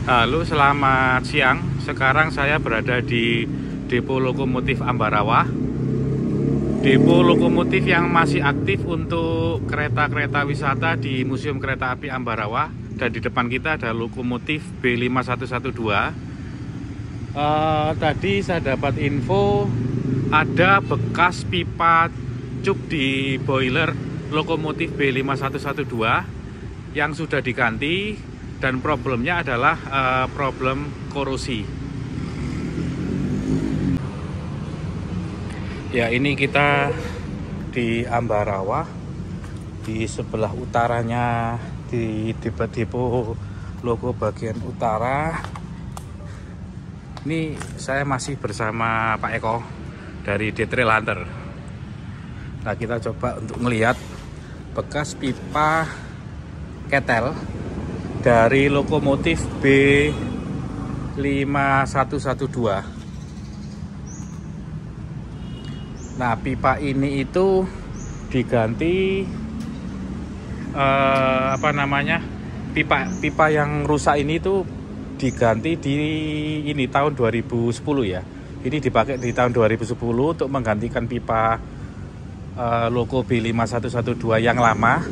Halo, selamat siang. Sekarang saya berada di depo lokomotif Ambarawa. Depo lokomotif yang masih aktif untuk kereta-kereta wisata di Museum Kereta Api Ambarawa. Dan di depan kita ada lokomotif B5112. Tadi saya dapat info ada bekas pipa cup di boiler lokomotif B5112 yang sudah diganti. Dan problemnya adalah problem korosi. Ya, ini kita di Ambarawa, di sebelah utaranya di depo logo bagian utara. Ini saya masih bersama Pak Eko dari Detail Hunter. Nah, kita coba untuk melihat bekas pipa ketel dari lokomotif B5112. Nah, pipa ini itu diganti pipa yang rusak ini itu diganti di ini tahun 2010 ya. Ini dipakai di tahun 2010 untuk menggantikan pipa logo B5112 yang lama.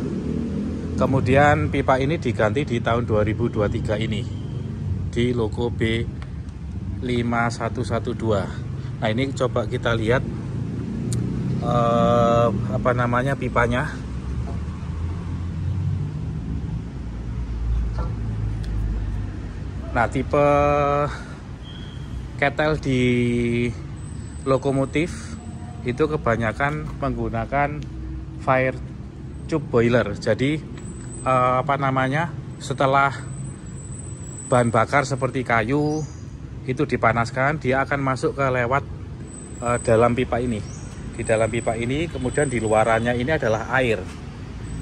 Kemudian pipa ini diganti di tahun 2023 ini di logo B5112. Nah, ini coba kita lihat pipanya. Nah, tipe ketel di lokomotif itu kebanyakan menggunakan fire tube boiler. Jadi setelah bahan bakar seperti kayu itu dipanaskan, dia akan masuk ke lewat dalam pipa ini. Di dalam pipa ini, kemudian di luarannya ini adalah air.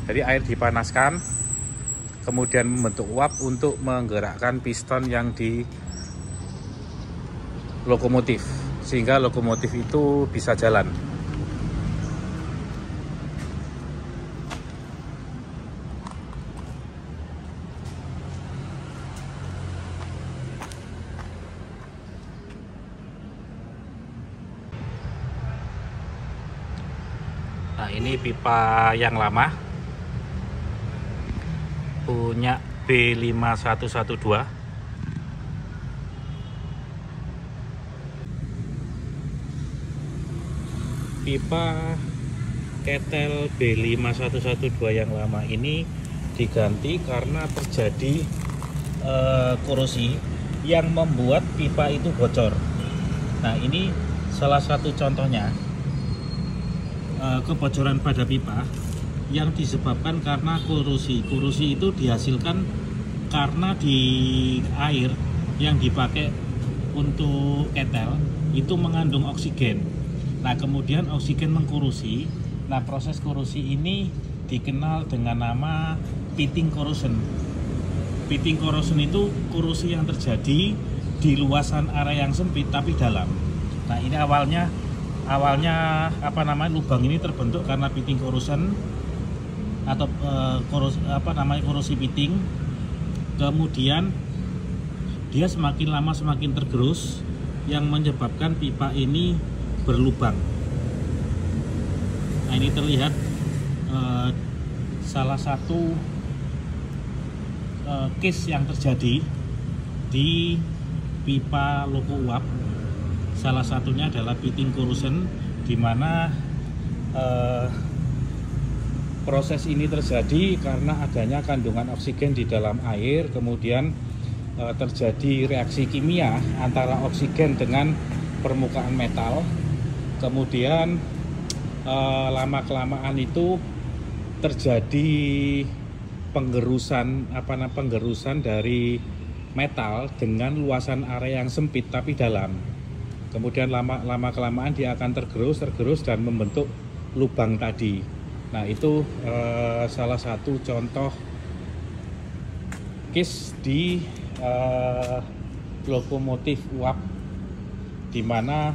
Jadi air dipanaskan, kemudian membentuk uap untuk menggerakkan piston yang di lokomotif, sehingga lokomotif itu bisa jalan. Nah, ini pipa yang lama punya B5112. Pipa ketel B5112 yang lama ini diganti karena terjadi korosi yang membuat pipa itu bocor. Nah, ini salah satu contohnya. Kebocoran pada pipa yang disebabkan karena korosi. Korosi itu dihasilkan karena di air yang dipakai untuk ketel itu mengandung oksigen. Nah, kemudian oksigen mengkorosi. Nah, proses korosi ini dikenal dengan nama pitting corrosion. Pitting corrosion itu korosi yang terjadi di luasan area yang sempit tapi dalam. Nah, ini awalnya lubang ini terbentuk karena pitting corrosion atau korosi pitting. Kemudian dia semakin lama semakin tergerus yang menyebabkan pipa ini berlubang. Nah, ini terlihat salah satu case yang terjadi di pipa logo uap. Salah satunya adalah pitting corrosion, di mana proses ini terjadi karena adanya kandungan oksigen di dalam air, kemudian terjadi reaksi kimia antara oksigen dengan permukaan metal. Kemudian lama-kelamaan itu terjadi penggerusan dari metal dengan luasan area yang sempit tapi dalam. Kemudian lama-kelamaan dia akan tergerus dan membentuk lubang tadi. Nah, itu salah satu contoh case di lokomotif uap, di mana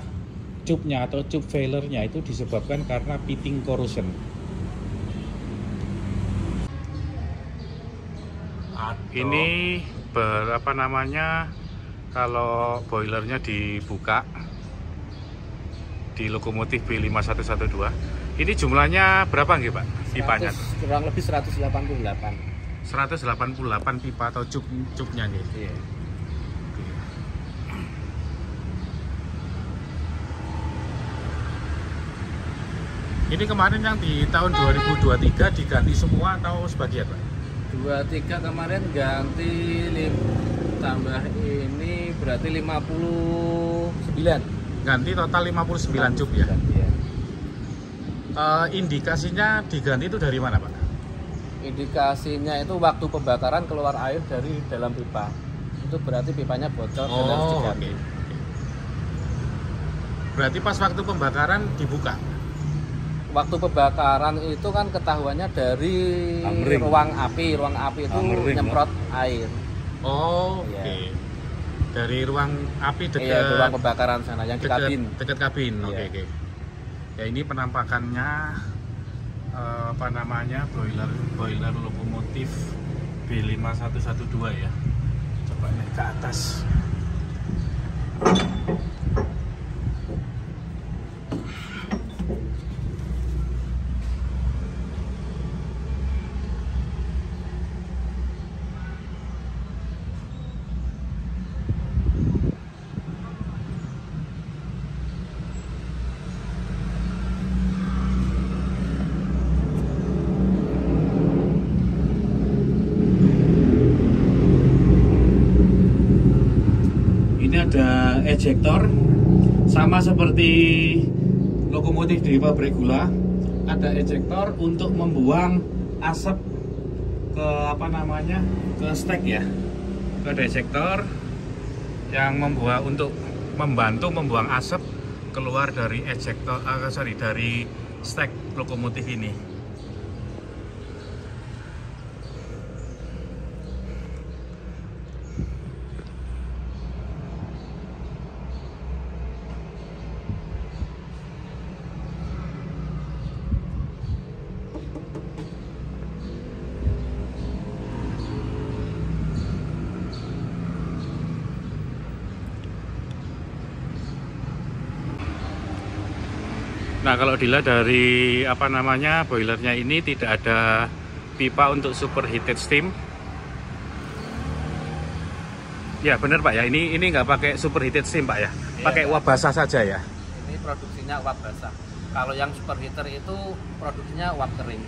cupnya atau cup failure-nya itu disebabkan karena pitting corrosion. Ini berapa namanya, kalau boilernya dibuka di lokomotif B5112 ini jumlahnya berapa nggih Pak pipanya? Kurang lebih 188 pipa atau cupnya nih. iya. Ini kemarin yang di tahun 2023 diganti semua atau sebagian Pak? 23 kemarin ganti tambah ini berarti 59. Ganti total 59 cup ya? Iya. Indikasinya diganti itu dari mana Pak? Indikasinya itu waktu pembakaran keluar air dari dalam pipa. Itu berarti pipanya bocor dan harus diganti. Okay. Berarti pas waktu pembakaran dibuka? Waktu pembakaran itu kan ketahuannya dari ruang api itu nyemprot air. Oh, iya. Oke. Dari ruang api dekat ruang pembakaran sana yang di kabin. Dekat kabin. Iya. Oke. Ya ini penampakannya apa namanya, boiler lokomotif B5112 ya. Coba naik ke atas. Ini ada ejector, sama seperti lokomotif di pabrik gula, ada ejector untuk membuang asap ke apa namanya, ke stek ya. Ada ejector yang untuk membantu membuang asap keluar dari ejector, dari stek lokomotif ini. Nah, kalau dilihat dari apa namanya, boilernya ini tidak ada pipa untuk superheated steam. Ya benar Pak ya, ini nggak pakai superheated steam Pak ya, pakai uap basah saja ya. Ini produksinya uap basah. Kalau yang superheater itu produksinya uap kering.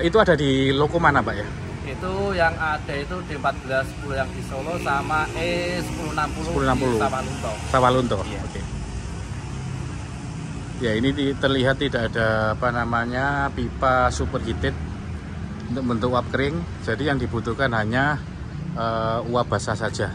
Itu ada di loko mana Pak ya? Itu yang ada itu D1410 yang di Solo sama E1060 di Sawalunto. Sawalunto. Iya. Oke. Ya ini terlihat tidak ada apa namanya, pipa superheated untuk bentuk uap kering. Jadi yang dibutuhkan hanya uap basah saja.